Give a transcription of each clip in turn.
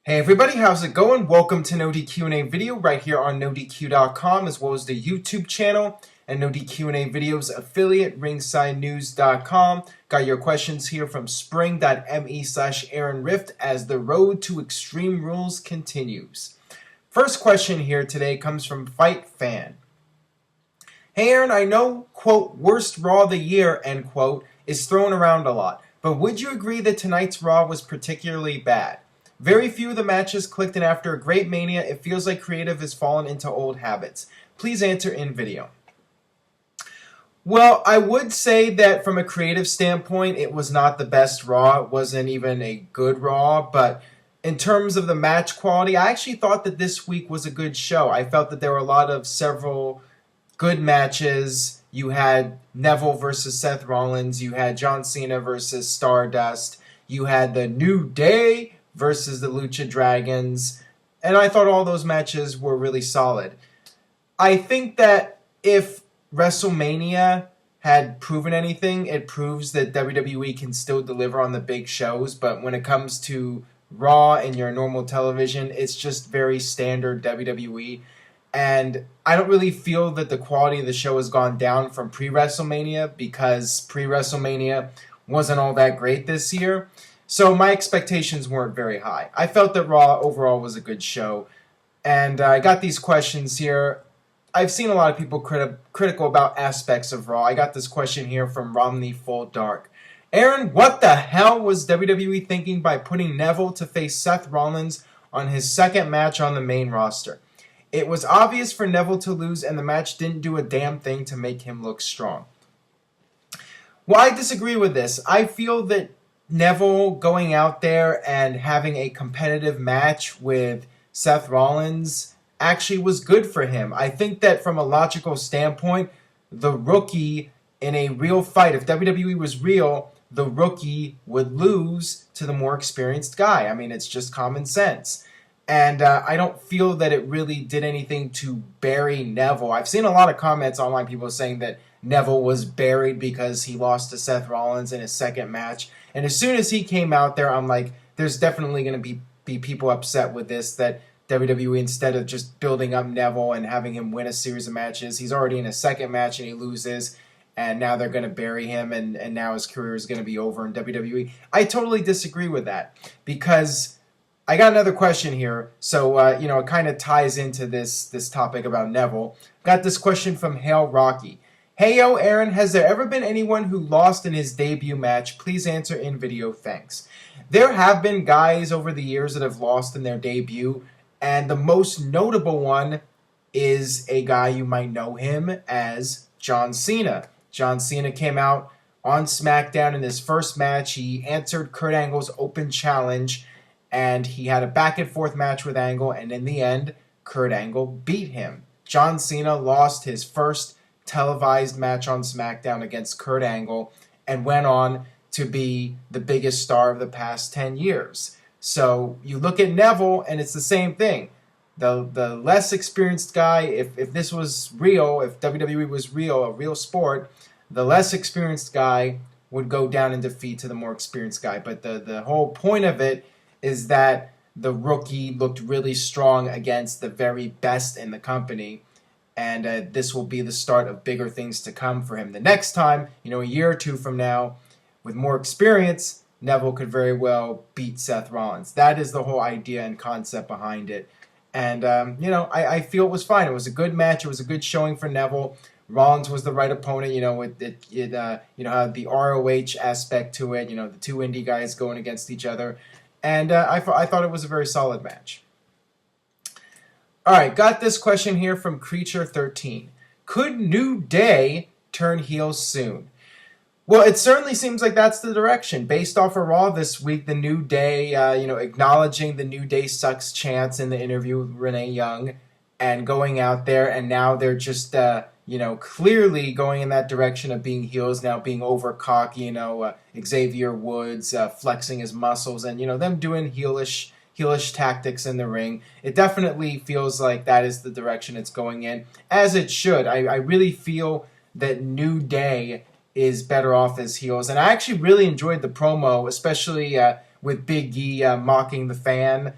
Hey everybody, how's it going? Welcome to NoDQ&A video right here on NoDQ.com as well as the YouTube channel and NoDQ&A videos affiliate ringsidenews.com. Got your questions here from spring.me/Aaron Rift as the road to Extreme Rules continues. First question here today comes from Fight Fan. Hey Aaron, I know, quote, worst Raw of the year, end quote, is thrown around a lot, but would you agree that tonight's Raw was particularly bad? Very few of the matches clicked, and after a great Mania, it feels like creative has fallen into old habits. Please answer in video. Well, I would say that from a creative standpoint, it was not the best Raw. It wasn't even a good Raw, but in terms of the match quality, I actually thought that this week was a good show. I felt that there were several good matches. You had Neville versus Seth Rollins. You had John Cena versus Stardust. You had the New Day versus the Lucha Dragons, and I thought all those matches were really solid. I think that if WrestleMania had proven anything, it proves that WWE can still deliver on the big shows, but when it comes to Raw and your normal television, it's just very standard WWE, and I don't really feel that the quality of the show has gone down from pre-WrestleMania because pre-WrestleMania wasn't all that great this year. So my expectations weren't very high. I felt that Raw overall was a good show. And I got these questions here. I've seen a lot of people critical about aspects of Raw. I got this question here from Romney Full Dark. Aaron, what the hell was WWE thinking by putting Neville to face Seth Rollins on his second match on the main roster? It was obvious for Neville to lose, and the match didn't do a damn thing to make him look strong. Well, I disagree with this. I feel that Neville going out there and having a competitive match with Seth Rollins actually was good for him. I think that from a logical standpoint, the rookie in a real fight, if WWE was real, the rookie would lose to the more experienced guy. I mean, it's just common sense. And I don't feel that it really did anything to bury Neville. I've seen a lot of comments online, people saying that Neville was buried because he lost to Seth Rollins in his second match. And as soon as he came out there, I'm like, there's definitely going to be people upset with this, that WWE, instead of just building up Neville and having him win a series of matches, he's already in a second match and he loses, and now they're going to bury him, and now his career is going to be over in WWE. I totally disagree with that, because I got another question here, so it kind of ties into this topic about Neville. Got this question from Hail Rocky. Hey yo, Aaron, has there ever been anyone who lost in his debut match? Please answer in video, thanks. There have been guys over the years that have lost in their debut, and the most notable one is a guy you might know him as John Cena. John Cena came out on SmackDown in his first match. He answered Kurt Angle's open challenge, and he had a back and forth match with Angle, and in the end, Kurt Angle beat him. John Cena lost his first televised match on SmackDown against Kurt Angle and went on to be the biggest star of the past 10 years. So you look at Neville and it's the same thing. The less experienced guy, if this was real, if WWE was real, a real sport, the less experienced guy would go down in defeat to the more experienced guy. But the whole point of it is that the rookie looked really strong against the very best in the company. And this will be the start of bigger things to come for him. The next time, a year or two from now, with more experience, Neville could very well beat Seth Rollins. That is the whole idea and concept behind it. And, I feel it was fine. It was a good match. It was a good showing for Neville. Rollins was the right opponent, it had the ROH aspect to it, the two indie guys going against each other. And I thought it was a very solid match. All right, got this question here from Creature13. Could New Day turn heels soon? Well, it certainly seems like that's the direction. Based off of Raw this week, the New Day, acknowledging the New Day sucks chance in the interview with Renee Young and going out there, and now they're just, clearly going in that direction of being heels, now being over cocky, Xavier Woods flexing his muscles and, them doing heelish tactics in the ring. It definitely feels like that is the direction it's going in, as it should. I really feel that New Day is better off as heels, and I actually really enjoyed the promo, especially with Big E mocking the fan.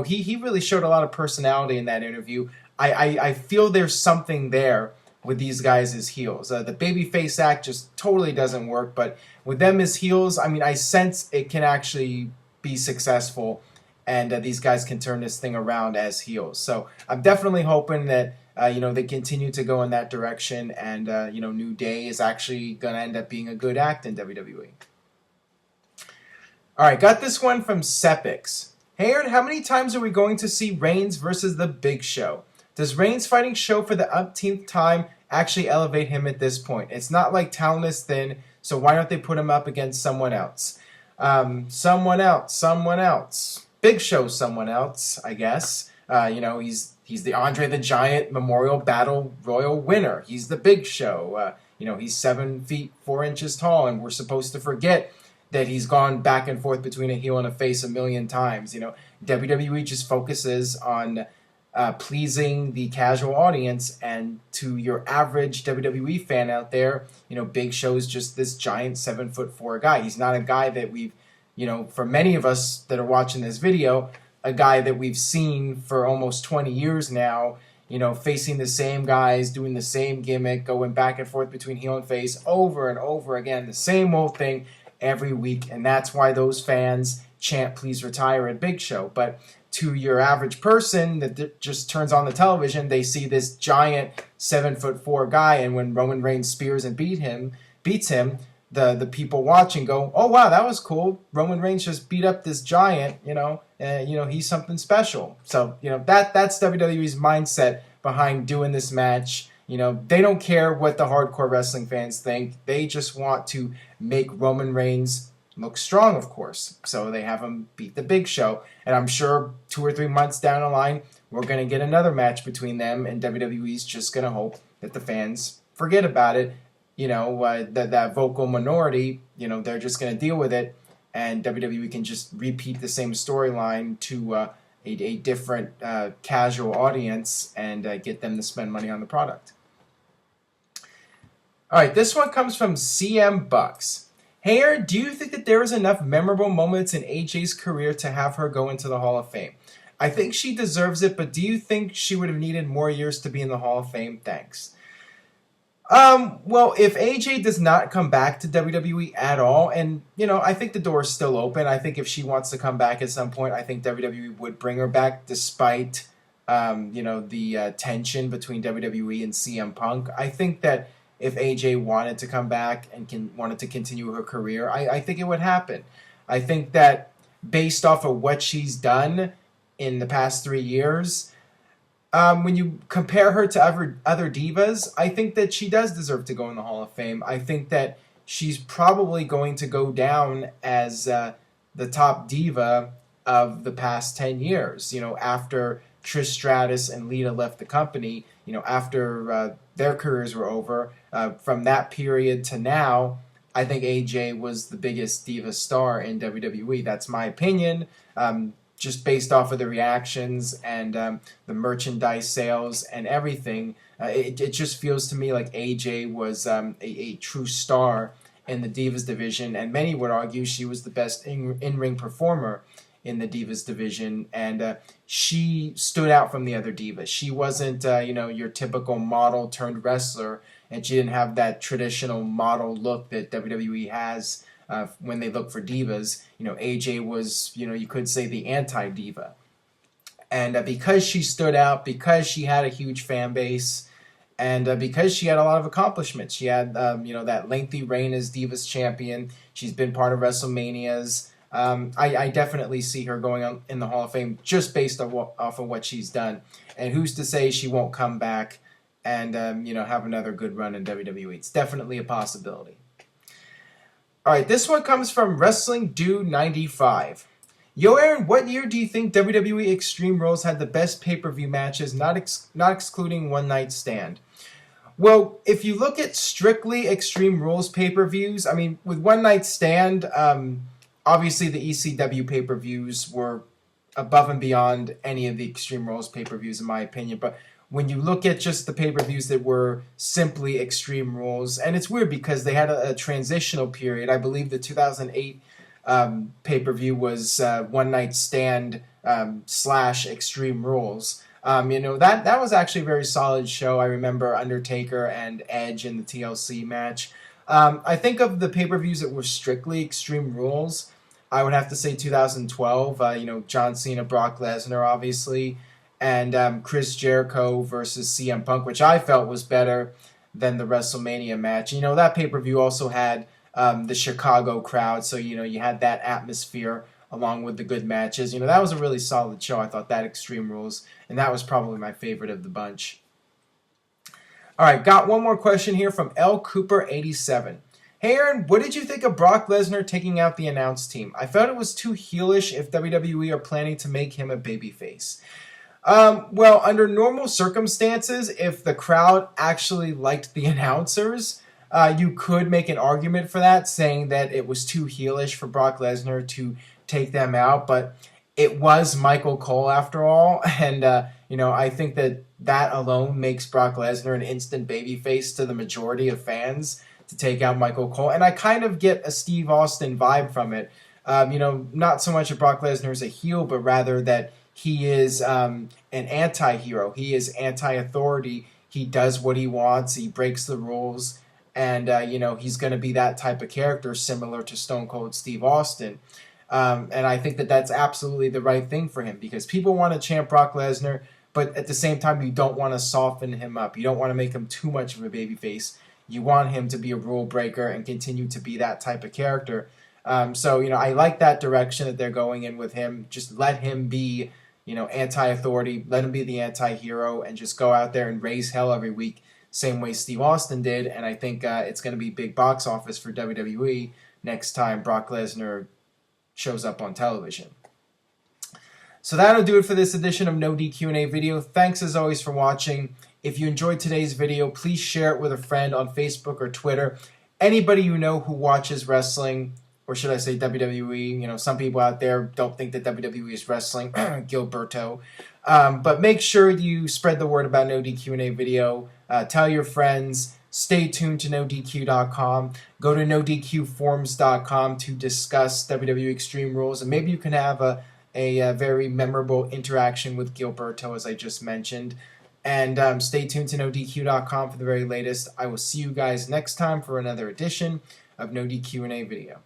He really showed a lot of personality in that interview. I feel there's something there with these guys as heels. The babyface act just totally doesn't work, but with them as heels, I mean, I sense it can actually be successful, and these guys can turn this thing around as heels. So I'm definitely hoping that they continue to go in that direction, and New Day is actually going to end up being a good act in WWE. All right, got this one from Sepix. Hey Aaron, how many times are we going to see Reigns versus The Big Show? Does Reigns fighting Show for the umpteenth time actually elevate him at this point? It's not like talent is thin, so why don't they put him up against someone else? Someone else. Big Show, someone else, I guess. He's the Andre the Giant Memorial Battle Royal winner. He's the Big Show. He's 7 feet 4 inches tall, and we're supposed to forget that he's gone back and forth between a heel and a face a million times. WWE just focuses on pleasing the casual audience, and to your average WWE fan out there, Big Show's just this giant 7'4" guy. He's not a guy that we've, for many of us that are watching this video, a guy that we've seen for almost 20 years now, facing the same guys, doing the same gimmick, going back and forth between heel and face over and over again, the same old thing every week, and that's why those fans chant "Please retire" at Big Show. But to your average person that just turns on the television, they see this giant 7'4" guy, and when Roman Reigns spears and beats him, the people watching go, "Oh wow, that was cool. Roman Reigns just beat up this giant. He's something special." So that's WWE's mindset behind doing this match. They don't care what the hardcore wrestling fans think. They just want to make Roman Reigns look strong, of course. So they have him beat the Big Show. And I'm sure 2 or 3 months down the line, we're going to get another match between them, and WWE's just going to hope that the fans forget about it. That vocal minority, they're just going to deal with it, and WWE can just repeat the same storyline to a different casual audience and get them to spend money on the product. All right, this one comes from CM Bucks. Hey, Aaron, do you think that there is enough memorable moments in AJ's career to have her go into the Hall of Fame? I think she deserves it, but do you think she would have needed more years to be in the Hall of Fame? Thanks. Well, if AJ does not come back to WWE at all, and, I think the door is still open. I think if she wants to come back at some point, I think WWE would bring her back despite, the tension between WWE and CM Punk. I think that if AJ wanted to come back and wanted to continue her career, I think it would happen. I think that based off of what she's done in the past 3 years, when you compare her to other divas, I think that she does deserve to go in the Hall of Fame. I think that she's probably going to go down as the top diva of the past 10 years. After Trish Stratus and Lita left the company, after their careers were over, from that period to now, I think AJ was the biggest diva star in WWE. That's my opinion. Just based off of the reactions and the merchandise sales and everything, it just feels to me like AJ was a true star in the Divas division, and many would argue she was the best in-ring performer in the Divas division, and she stood out from the other Divas. She wasn't, your typical model turned wrestler, and she didn't have that traditional model look that WWE has when they look for divas. AJ was, you could say the anti-diva. And because she stood out, because she had a huge fan base, and because she had a lot of accomplishments. She had, that lengthy reign as Divas champion. She's been part of WrestleManias. I definitely see her going on in the Hall of Fame just based off of what she's done. And who's to say she won't come back and, have another good run in WWE. It's definitely a possibility. All right, this one comes from Wrestling Dude 95. Yo, Aaron, what year do you think WWE Extreme Rules had the best pay-per-view matches, not excluding One Night Stand? Well, if you look at strictly Extreme Rules pay-per-views, I mean, with One Night Stand, obviously the ECW pay-per-views were above and beyond any of the Extreme Rules pay-per-views, in my opinion. But when you look at just the pay-per-views that were simply Extreme Rules, and it's weird because they had a transitional period. I believe the 2008 pay-per-view was One Night Stand / Extreme Rules. That was actually a very solid show. I remember Undertaker and Edge in the TLC match. I think of the pay-per-views that were strictly Extreme Rules, I would have to say 2012. John Cena, Brock Lesnar, obviously, and Chris Jericho versus CM Punk, which I felt was better than the WrestleMania match. That pay-per-view also had the Chicago crowd, so you had that atmosphere along with the good matches. That was a really solid show. I thought that Extreme Rules, and that was probably my favorite of the bunch. All right, got one more question here from L Cooper 87. Hey Aaron, what did you think of Brock Lesnar taking out the announce team? I felt it was too heelish if WWE are planning to make him a babyface. Well, under normal circumstances, if the crowd actually liked the announcers, you could make an argument for that, saying that it was too heelish for Brock Lesnar to take them out, but it was Michael Cole after all, and I think that alone makes Brock Lesnar an instant babyface to the majority of fans to take out Michael Cole, and I kind of get a Steve Austin vibe from it. Not so much that Brock Lesnar is a heel, but rather that he is an anti-hero. He is anti-authority. He does what he wants. He breaks the rules, and he's going to be that type of character, similar to Stone Cold Steve Austin. And I think that that's absolutely the right thing for him, because people want to chant Brock Lesnar, but at the same time, you don't want to soften him up. You don't want to make him too much of a babyface. You want him to be a rule breaker and continue to be that type of character. So I like that direction that they're going in with him. Just let him be, anti-authority. Let him be the anti-hero and just go out there and raise hell every week, same way Steve Austin did. And I think it's going to be big box office for WWE next time Brock Lesnar shows up on television. So that'll do it for this edition of No DQ&A video. Thanks as always for watching. If you enjoyed today's video, please share it with a friend on Facebook or Twitter. Anybody you know who watches wrestling, or should I say WWE. Some people out there don't think that WWE is wrestling. Gilberto. But make sure you spread the word about No DQ&A video. Tell your friends. Stay tuned to NoDQ.com. Go to NoDQForums.com to discuss WWE Extreme Rules. And maybe you can have a very memorable interaction with Gilberto, as I just mentioned. And stay tuned to NoDQ.com for the very latest. I will see you guys next time for another edition of No DQ&A video.